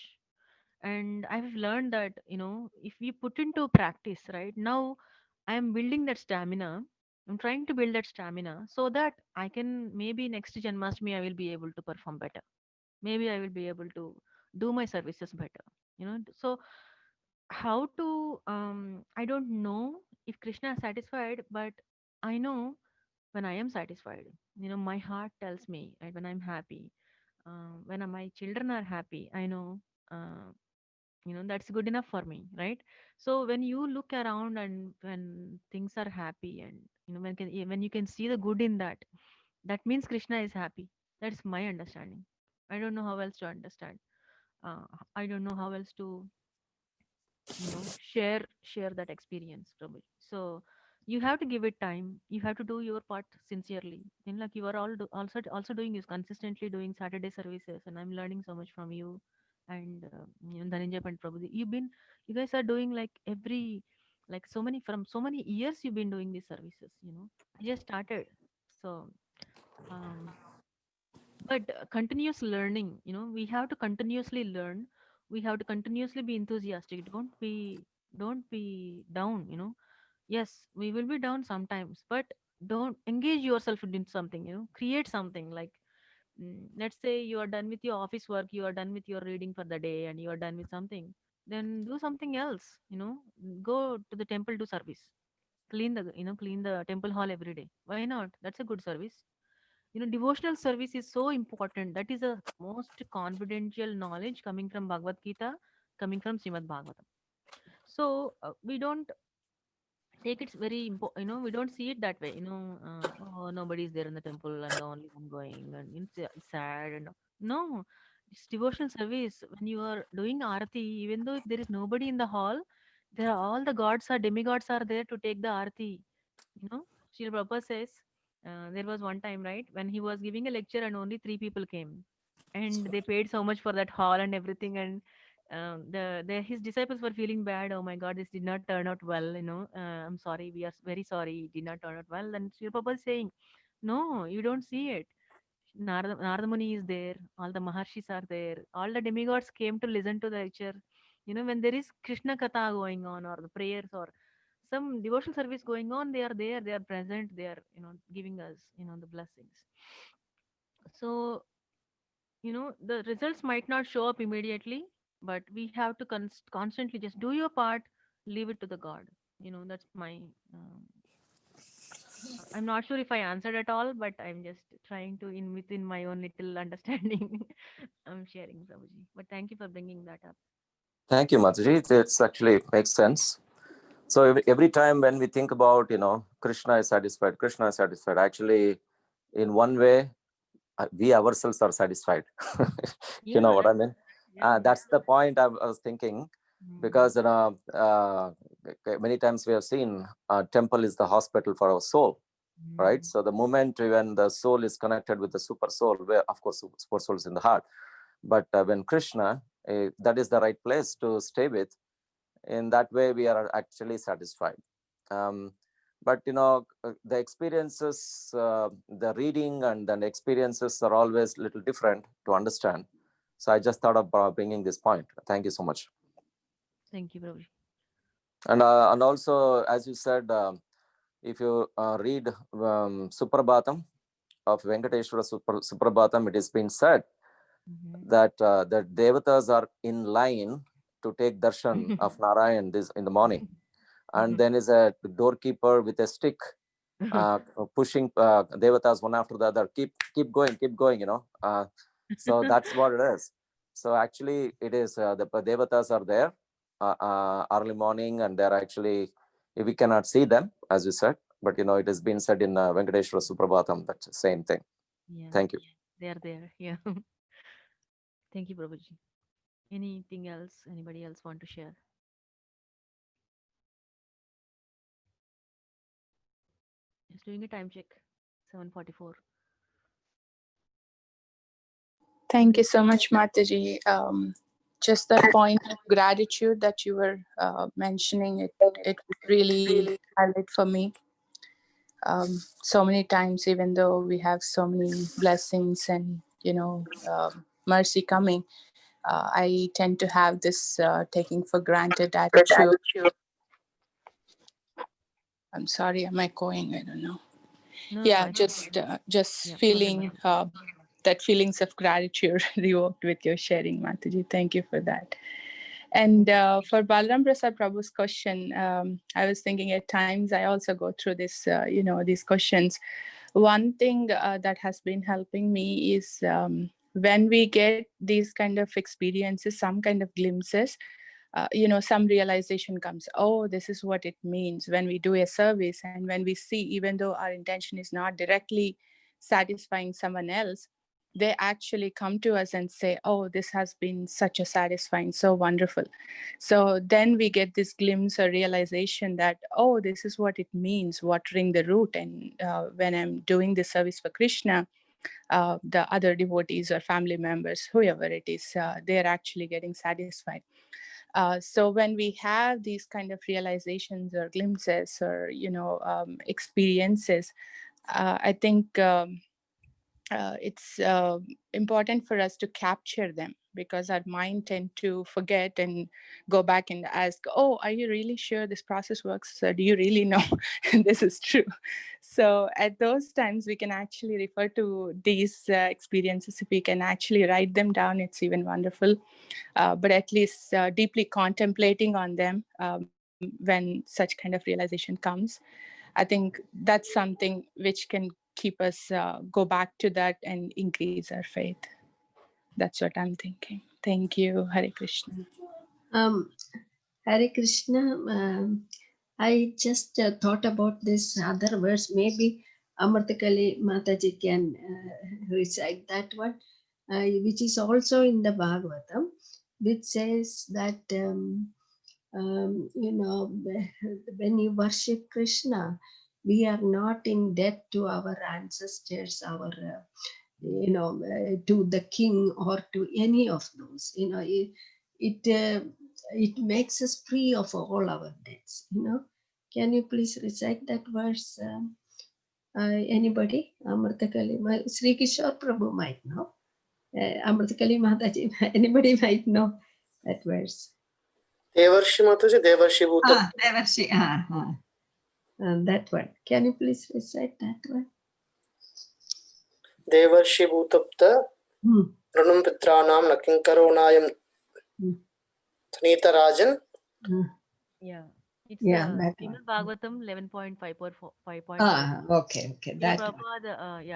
And I've learned that, if we put into practice, right now I am building that stamina. I'm trying to build that stamina so that I can, maybe next Janmashtami I will be able to perform better. Maybe I will be able to do my services better. So how to, I don't know if Krishna is satisfied, but I know when I am satisfied, my heart tells me, right, when I'm happy, when my children are happy, I know, uh, that's good enough for me, right? So when you look around and when things are happy, and when you can see the good in that, that means Krishna is happy. That's my understanding. I don't know how else to understand. I don't know how else to, share that experience, Prabhu. So you have to give it time, you have to do your part sincerely, and like you are also doing is consistently doing Saturday services, and I'm learning so much from you. And Dhananjay and Prabhu, you guys are doing like every, like so many years you've been doing these services. I just started. So um but continuous learning, we have to continuously learn. We have to continuously be enthusiastic. Don't be down. Yes, we will be down sometimes, but don't engage yourself in something. Create something, like, let's say you are done with your office work, you are done with your reading for the day, and you are done with something. Then do something else. Go to the temple, do service. Clean the temple hall every day. Why not? That's a good service. Devotional service is so important. That is the most confidential knowledge coming from Bhagavad Gita, coming from Srimad Bhagavatam. So we don't take it very we don't see it that way, oh, nobody is there in the temple and the only one going, and it's sad. And no, it's devotional service. When you are doing arati, even though if there is nobody in the hall, there are all the gods or demigods are there to take the arati. Srila Prabhupada says, there was one time, right, when he was giving a lecture and only three people came, and they paid so much for that hall and everything, and the his disciples were feeling bad. Oh my God, this did not turn out well. I'm sorry. We are very sorry. It did not turn out well. And Srila Prabhupada is saying, no, you don't see it. Narada Muni is there. All the Maharshis are there. All the demigods came to listen to the lecture. When there is Krishna Katha going on, or the prayers, or some devotional service going on, they are there. They are present. They are, giving us, the blessings. So, the results might not show up immediately, but we have to constantly just do your part, leave it to the God. That's my I'm not sure if I answered at all, but I'm just trying to, in within my own little understanding, I'm sharing, Prabhuji. But thank you for bringing that up. Thank you, Mataji. It's actually makes sense. So every time when we think about, Krishna is satisfied, Krishna is satisfied, actually, in one way, we ourselves are satisfied. You know Yeah, what I that's mean? yeah. That's the point I was thinking, Mm, because many times we have seen temple is the hospital for our soul, right? mm, So the moment when the soul is connected with the super soul, where of course super soul is in the heart, but when Krishna, that is the right place to stay with. In that way, we are actually satisfied. Um, but the experiences, the reading and then experiences are always a little different to understand. So I just thought of bringing this point. Thank you so much. thank you, Prabhuji. And also, as you said, if you read Suprabhatam of Venkateshwara Suprabhatam, it has been said Mm-hmm. that the devatas are in line to take darshan of Narayan this in the morning, and then is a doorkeeper with a stick pushing devatas one after the other. Keep going, keep going. So that's what it is. So actually, it is the devatas are there early morning, and they're actually, we cannot see them as you said, but it has been said in Venkateshwara Suprabhatam, that's the same thing. Yeah, Thank you. they are there. Yeah. Thank you, Prabhuji. Anything else? Anybody else want to share? Just doing a time check. 7:44. Thank you so much, Mataji. Just that point of gratitude that you were mentioning, it really highlight for me. So many times, even though we have so many blessings and mercy coming, I tend to have this taking for granted attitude. I'm sorry, am I going? I don't know. No, no, Yeah, I think just yeah. Go ahead, feeling Mataji. that feelings of gratitude revoked with your sharing, Mataji. Thank you for that. And for Balaram Prasad Prabhu's question, I was thinking at times I also go through this, these questions. One thing that has been helping me is when we get these kind of experiences, some kind of glimpses, some realization comes. Oh, this is what it means when we do a service, and when we see, even though our intention is not directly satisfying someone else, they actually come to us and say, oh, this has been such a satisfying, so wonderful. So then we get this glimpse or realization that, oh, this is what it means, watering the root. And when I'm doing the service for Krishna, the other devotees or family members, whoever it is, they're actually getting satisfied. So when we have these kind of realizations or glimpses or experiences, I think it's important for us to capture them, because our mind tend to forget and go back and ask, oh, are you really sure this process works? Do you really know this is true? So at those times we can actually refer to these experiences. If we can actually write them down, it's even wonderful. But at least deeply contemplating on them when such kind of realization comes, I think that's something which can keep us go back to that and increase our faith. That's what I'm thinking. Thank you. Hare Krishna. Um, Hare Krishna. I just thought about this other verse. Maybe Amartakali Mataji can recite that one, which is also in the Bhagavatam, which says that, when you worship Krishna, we are not in debt to our ancestors, to the king or to any of those. It makes us free of all our debts. Can you please recite that verse? Anybody? Amritakali, Sri Kishore Prabhu might know. Amritakali Mataji, anybody might know that verse. Devarshi Mataji, Devarshi Bhuta. Devarshi, that one. Can you please recite that one? Devarshi Bhutapta, Pranam Pitranam, Nakinkaronayam, Tanita Rajan. Yeah. It's that Srimad one. Bhagavatam 11.5.4. Okay. That one.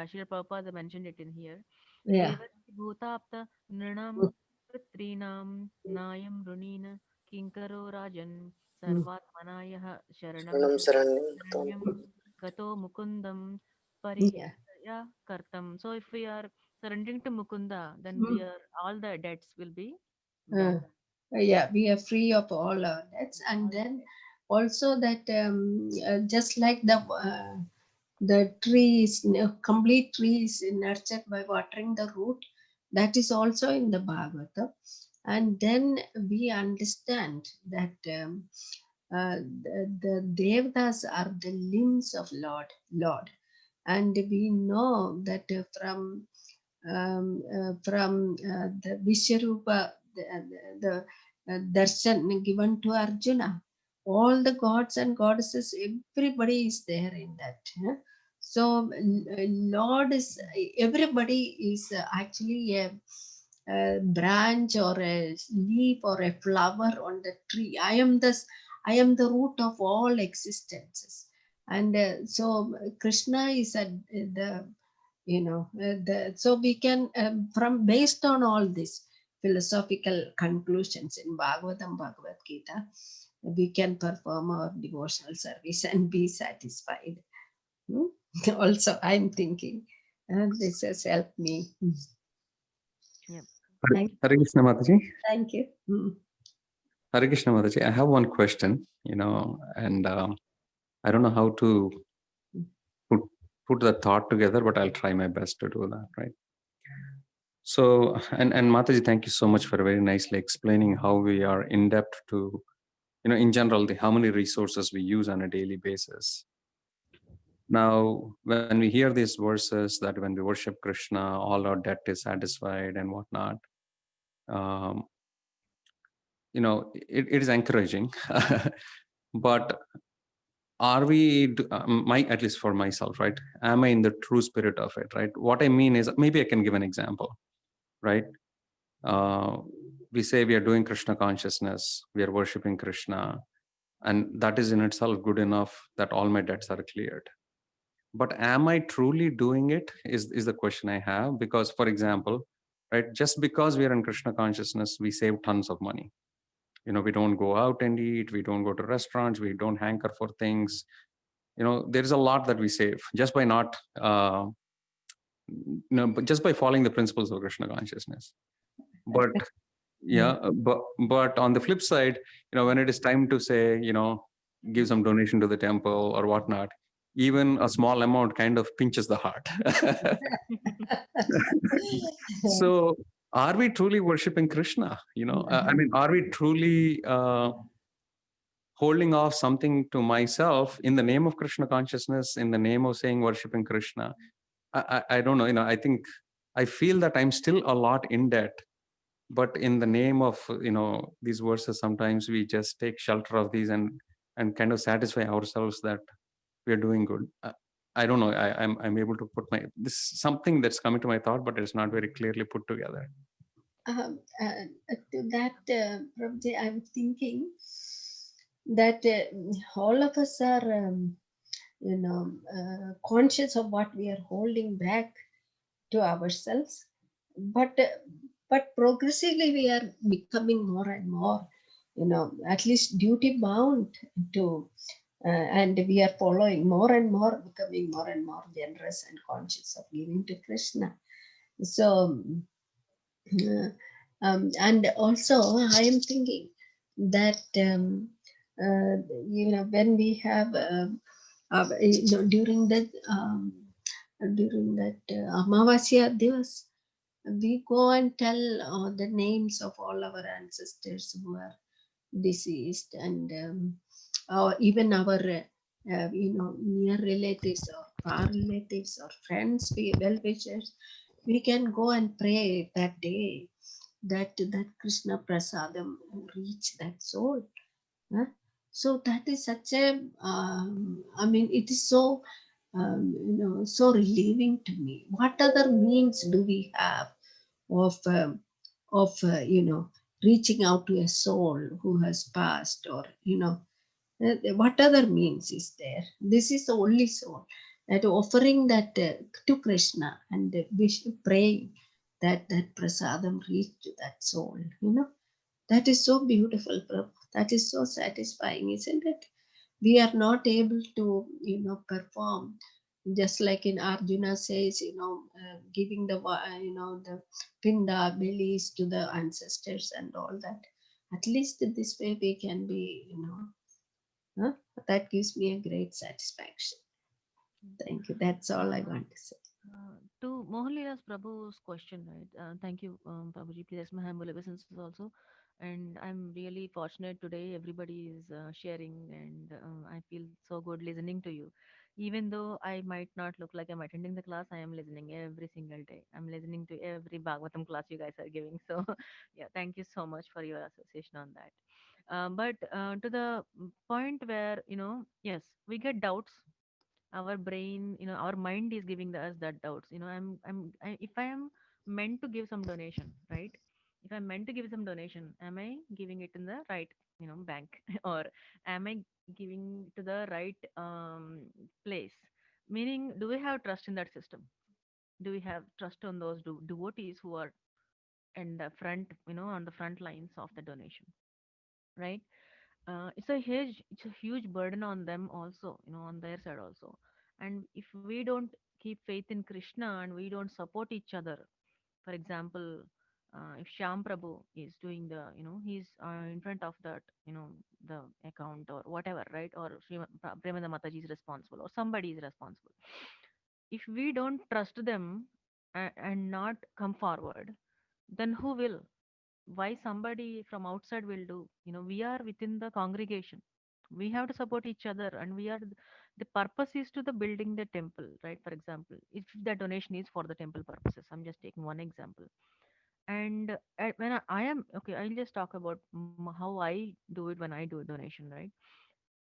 Srila Prabhupada mentioned it in here. Yeah. Devarshi Bhutapta Nrinam Pritrinam Nayam Runina Kinkaro Rajan Sarvatmanayah Sharanam Saranyam Gato Mukundam Yeah. Pariyaya Kartam. So if we are surrendering to Mukunda, then all the debts will be done. Yeah, we are free of all our debts, and then also that just like the tree is complete tree is nurtured by watering the root, that is also in the Bhagavatam, and then we understand that the devas are the limbs of Lord, and we know that the Vishwarupa, the darshan given to Arjuna, all the gods and goddesses, everybody is there in that. So Lord is, everybody is actually a branch or a leaf or a flower on the tree. I am the root of all existences, and so Krishna is at so we can from based on all these philosophical conclusions in Bhagavatam, Bhagavad Gita, we can perform our devotional service and be satisfied. Also, I'm thinking, this has helped me. Yep. Hare Krishna Mataji. Thank you. Hare Krishna Mataji. I have one question, and I don't know how to put the thought together, but I'll try my best to do that, right? So, and Mataji, thank you so much for very nicely explaining how we are in depth to, in general, how many resources we use on a daily basis. Now, when we hear these verses that when we worship Krishna, all our debt is satisfied and whatnot, it is encouraging. But are we, at least for myself, right? Am I in the true spirit of it, right? What I mean is, maybe I can give an example, right? We say we are doing Krishna consciousness, we are worshiping Krishna, and that is in itself good enough that all my debts are cleared. But am I truly doing it is the question I have. Because, for example, right, just because we are in Krishna consciousness, we save tons of money. We don't go out and eat, we don't go to restaurants, we don't hanker for things. There's a lot that we save just by not, but just by following the principles of Krishna consciousness. But but on the flip side, when it is time to say, give some donation to the temple or whatnot, even a small amount kind of pinches the heart. So are we truly worshiping Krishna? Are we truly holding off something to myself in the name of Krishna consciousness, in the name of saying worshiping Krishna? I don't know. I feel that I'm still a lot in debt, but in the name of these verses, sometimes we just take shelter of these and kind of satisfy ourselves that we are doing good. I don't know. I'm able to put this something that's coming to my thought, but it's not very clearly put together. To that, Prabhuji, I'm thinking that all of us are, conscious of what we are holding back to ourselves, but progressively we are becoming more and more, at least duty bound to and we are following more and more, becoming more and more generous and conscious of giving to Krishna. So, and also I am thinking that when we have during that Amavasya Divas, we go and tell the names of all our ancestors who are deceased, and even our near relatives or far relatives or friends, well wishers, we can go and pray that day that Krishna Prasadam reach that soul. Huh? So that is such a, it is so, so relieving to me. What other means do we have of reaching out to a soul who has passed, or what other means is there? This is the only soul that offering that to Krishna, and praying that prasadam reach to that soul. That is so beautiful, Prabhu. That is so satisfying, isn't it? We are not able to, perform, just like in Arjuna says, giving the pinda bellies to the ancestors and all that. At least this way we can be, huh? That gives me a great satisfaction. Thank you. That's all I want to say. To Mohanlilas Prabhu's question, right? Thank you, Prabhuji. Please accept my humble obeisances also. And I'm really fortunate today. Everybody is sharing, and I feel so good listening to you. Even though I might not look like I'm attending the class, I am listening every single day. I'm listening to every Bhagavatam class you guys are giving. So, yeah, thank you so much for your association on that. But to the point where, yes, we get doubts. Our brain, our mind is giving us that doubts. If I am meant to give some donation, right? If I'm meant to give some donation, am I giving it in the right, bank, or am I giving to the right place? Meaning, do we have trust in that system? Do we have trust on those devotees who are in the front, on the front lines of the donation, right? It's a huge burden on them also, on their side also. And if we don't keep faith in Krishna and we don't support each other, for example, if Shyam Prabhu is doing the, he's in front of that, the account or whatever, right? Or Premanda Mataji is responsible, or somebody is responsible. If we don't trust them and not come forward, then who will? Why somebody from outside will do? We are within the congregation. We have to support each other, and the purpose is to the building the temple, right? For example, if the donation is for the temple purposes, I'm just taking one example. And when I am okay, I'll just talk about how I do it when I do a donation, right?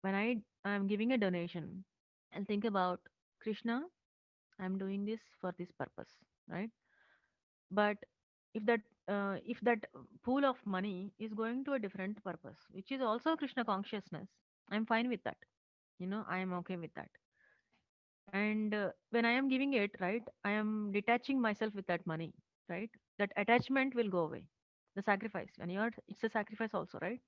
When I am giving a donation, I'll think about Krishna. I'm doing this for this purpose, right? But if that pool of money is going to a different purpose, which is also Krishna consciousness, I'm fine with that. I am okay with that. And when I am giving it, right, I am detaching myself with that money, right? That attachment will go away. The sacrifice, when you're, it's a sacrifice also, right?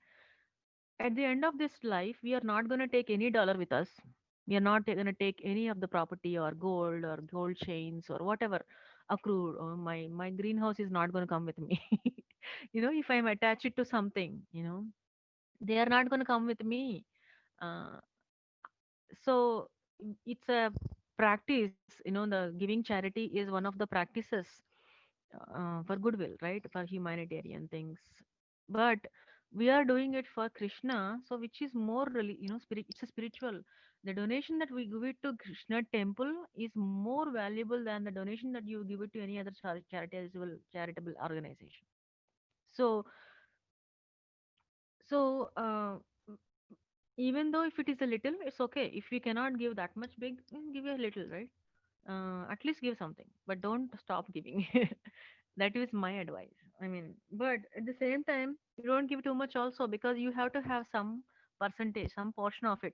At the end of this life, we are not going to take any dollar with us. We are not going to take any of the property or gold chains or whatever accrued. Or my greenhouse is not going to come with me. If I'm attached to something, they are not going to come with me. Uh, so it's a practice. The giving charity is one of the practices for goodwill, right? For humanitarian things. But we are doing it for Krishna, so which is more really, it's a spiritual. The donation that we give it to Krishna temple is more valuable than the donation that you give it to any other charitable organization. So, so even though if it is a little, it's okay. If we cannot give that much big, give a little, right? At least give something, but don't stop giving. That is my advice. I mean, but at the same time, you don't give too much also, because you have to have some percentage, some portion of it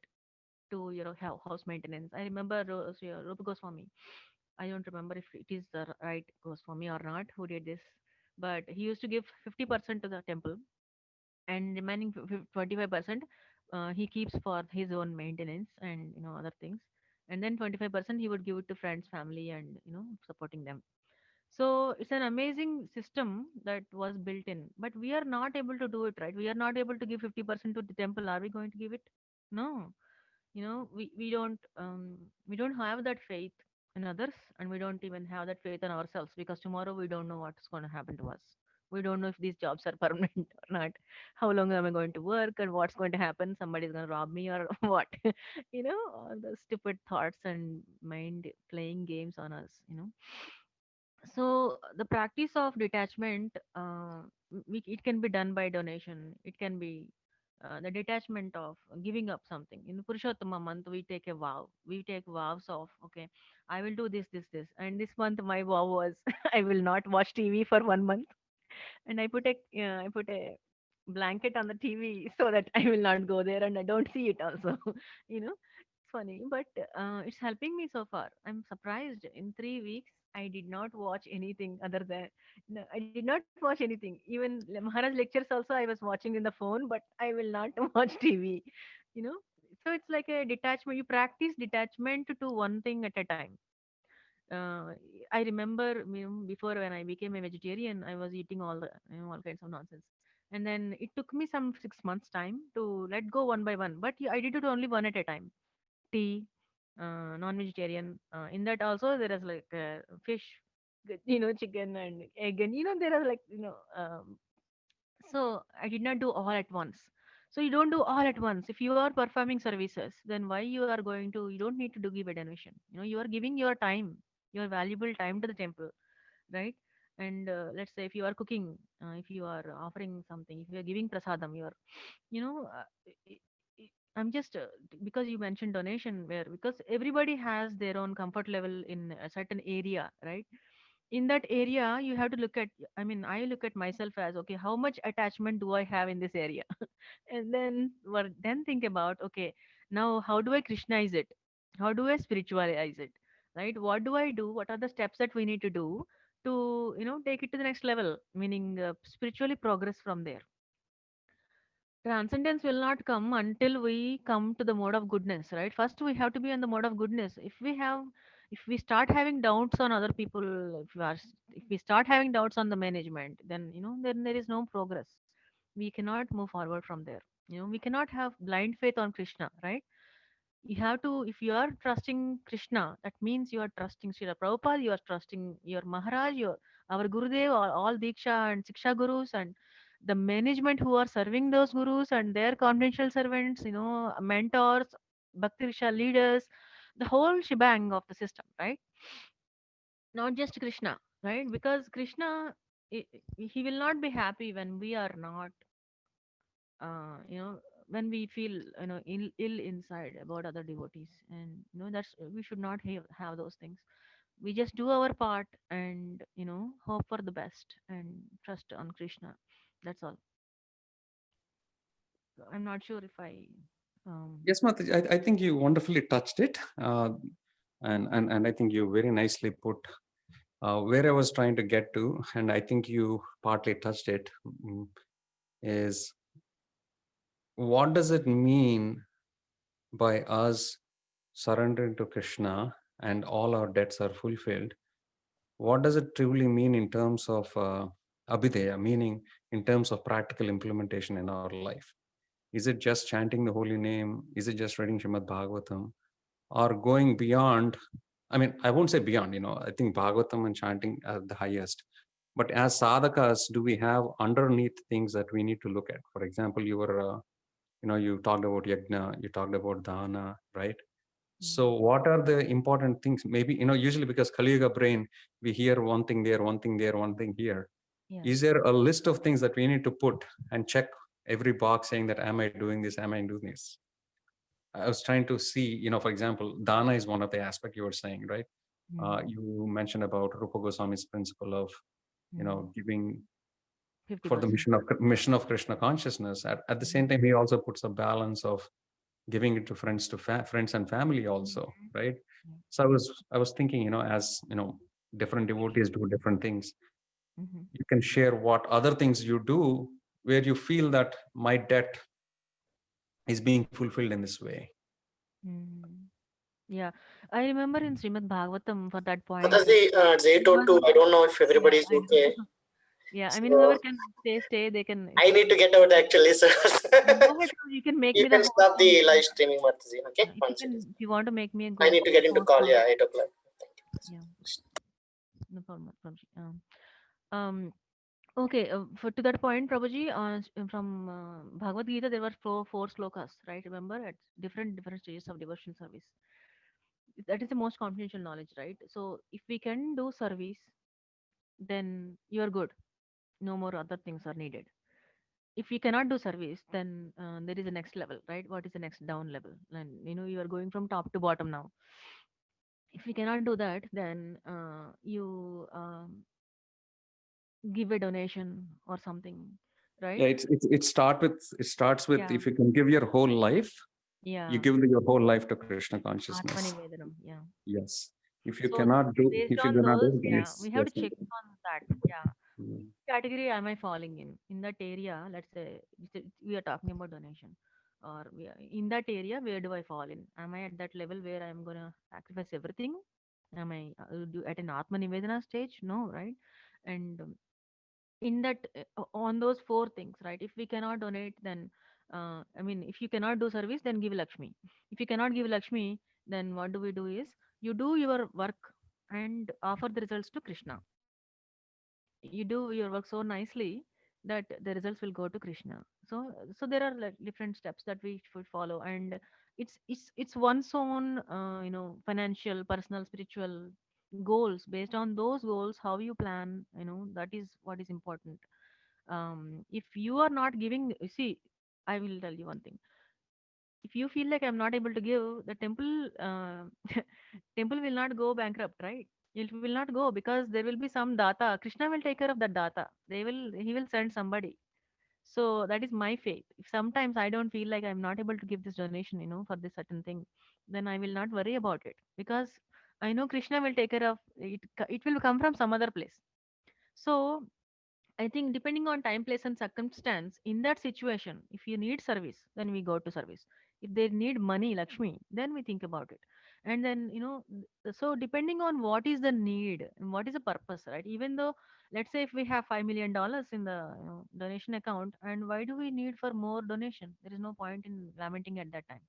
to your house maintenance. I remember Rupa Goswami. I don't remember if it is the right Goswami or not who did this, but he used to give 50% to the temple, and remaining 25% he keeps for his own maintenance and other things, and then 25% he would give it to friends, family, and supporting them. So it's an amazing system that was built in, but we are not able to do it, right? We are not able to give 50% to the temple. Are we going to give it? No. We don't have that faith in others, and we don't even have that faith in ourselves, because tomorrow we don't know what's going to happen to us. We don't know if these jobs are permanent or not. How long am I going to work, and what's going to happen? Somebody's going to rob me or what? All the stupid thoughts and mind playing games on us. So the practice of detachment, it can be done by donation. It can be the detachment of giving up something. In Purushottama month, we take a vow. We take vows of, okay, I will do this, this, this. And this month, my vow was I will not watch TV for 1 month, and I put a blanket on the TV so that I will not go there and I don't see it also. It's funny, but it's helping me so far. I'm surprised. In 3 weeks, I did not watch anything other than no, I did not watch anything. Even Maharaj lectures also I was watching in the phone, but I will not watch TV. You know, so it's like a detachment. You practice detachment to one thing at a time. uh, I remember, before when I became a vegetarian, I was eating all kinds of nonsense, and then it took me some 6 months time to let go one by one. But I did it only one at a time. Tea, non-vegetarian. In that also there is like fish, chicken and egg, and there are like so I did not do all at once. So you don't do all at once. If you are performing services, then why you are going to? You don't need to do give a donation. You are giving your time, your valuable time to the temple, right? And let's say if you are cooking, if you are offering something, if you are giving prasadam, you are, you know, I- I'm just because you mentioned donation, where because everybody has their own comfort level in a certain area, right? In that area you have to look at, I mean, I look at myself as, okay, how much attachment do I have in this area? And then think about, okay, now how do I Krishnaize it? How do I spiritualize it? Right? What do I do? What are the steps that we need to do to take it to the next level, meaning spiritually progress from there? Transcendence will not come until we come to the mode of goodness, right? First we have to be on the mode of goodness. If we start having doubts on other people, if we start having doubts on the management, then there is no progress. We cannot move forward from there. We cannot have blind faith on Krishna, right? You have to, if you are trusting Krishna, that means you are trusting Srila Prabhupada, you are trusting your Maharaj, our Gurudev, all Diksha and Siksha Gurus, and the management who are serving those Gurus and their confidential servants, mentors, Bhakti Risha leaders, the whole shebang of the system, right? Not just Krishna, right? Because Krishna, he will not be happy when we are not when we feel ill inside about other devotees, and that's we should not have those things. We just do our part and hope for the best and trust on Krishna. That's all. So I'm not sure if I Yes, Mataji, I think you wonderfully touched it, and I think you very nicely put where I was trying to get to, and I think you partly touched it. Is what does it mean by us surrendering to Krishna and all our debts are fulfilled? What does it truly mean in terms of abhideya, meaning in terms of practical implementation in our life? Is it just chanting the holy name? Is it just reading Srimad Bhagavatam? Or going beyond? I mean, I won't say beyond, I think Bhagavatam and chanting are the highest. But as sadhakas, do we have underneath things that we need to look at? For example, you were, you talked about yajna, you talked about dana, right? So what are the important things? Maybe, usually because Kali Yuga brain, we hear one thing there, one thing there, one thing here. yeah. Is there a list of things that we need to put and check every box saying that, am I doing this? Am I doing this? I was trying to see, for example, dana is one of the aspects you were saying, right? You mentioned about Rupa Goswami's principle of, giving for the 50%. mission of Krishna consciousness. At the same time, he also puts a balance of giving it to friends, friends and family also, right? So I was thinking, as different devotees do different things. You can share what other things you do where you feel that my debt is being fulfilled in this way. Mm. Yeah, I remember in Srimad Bhagavatam for that point. Mataji, it's Whoever, 8:02. I don't know if yeah, everybody is I okay. know. Yeah, I mean, whoever So can stay, they can. I need to get out actually. So Go ahead, you can make you me the can host. stop the live streaming, Mataji. Okay, If you one second. can, if you want to make me a I need to get into host call. now. Yeah, 8 o'clock. Yeah, no problem. Um, okay, for to that point, Prabhuji, from Bhagavad Gita, there were four slokas, right? Remember, at different stages of devotional service. That is the most confidential knowledge, right? So, if we can do service, then you are good. No more other things are needed. If we cannot do service, then there is a next level, right? What is the next down level? And you are going from top to bottom now. If we cannot do that, then you give a donation or something, Yeah, right? it starts with Yeah, if you can give your whole life, you yeah. give your whole life to Krishna Atma consciousness. Nivedanam, yeah. Yes. So based If you on cannot do those, it, then yeah, it's we have to just check on that. Yeah. mm. Category am I falling in that area? Let's say we are talking about donation, or in that area, where do I fall in? Am I at that level where I'm gonna sacrifice everything? Am I at an Atma Nivedana stage? No, right? And in that on those four things, right? If we cannot donate, then I mean, if you cannot do service, then give Lakshmi. If you cannot give Lakshmi, then what do we do is you do your work and offer the results to Krishna. You do your work so nicely that the results will go to Krishna. So there are like different steps that we should follow, and it's one's own financial, personal, spiritual goals. Based on those goals, how you plan, that is what is important. If you are not giving, see, I will tell you one thing. If you feel like I'm not able to give, the temple temple will not go bankrupt, right? It will not go, because there will be some data. Krishna will take care of that data. He will send somebody. So that is my faith. If sometimes I don't feel like I'm not able to give this donation, for this certain thing, then I will not worry about it, because I know Krishna will take care of it. It will come from some other place. So I think depending on time, place, and circumstance, in that situation, if you need service, then we go to service. If they need money, Lakshmi, then we think about it. And then, so depending on what is the need and what is the purpose, right? Even though, let's say if we have $5 million in the donation account, and why do we need for more donation? There is no point in lamenting at that time.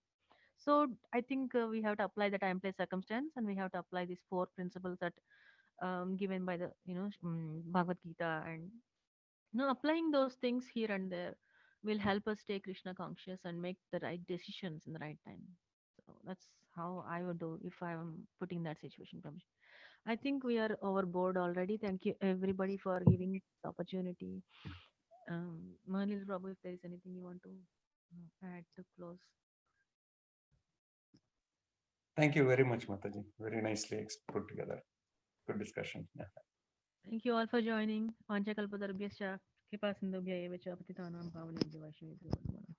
So I think we have to apply the time, place, circumstance, and we have to apply these four principles that given by the Bhagavad Gita, and applying those things here and there will help us stay Krishna conscious and make the right decisions in the right time. So that's how I would do if I am putting that situation, Prabhu. I think we are overboard already. Thank you everybody for giving the opportunity. Manil Prabhu, if there is anything you want to add to close. Thank you very much, Mataji. Very nicely put together. Good discussion. Yeah. Thank you all for joining. Panchakalpatarubhyascha, Kripa Sindhubhya eva cha patitanam pavanebhyo Vaishnavebhyo namo.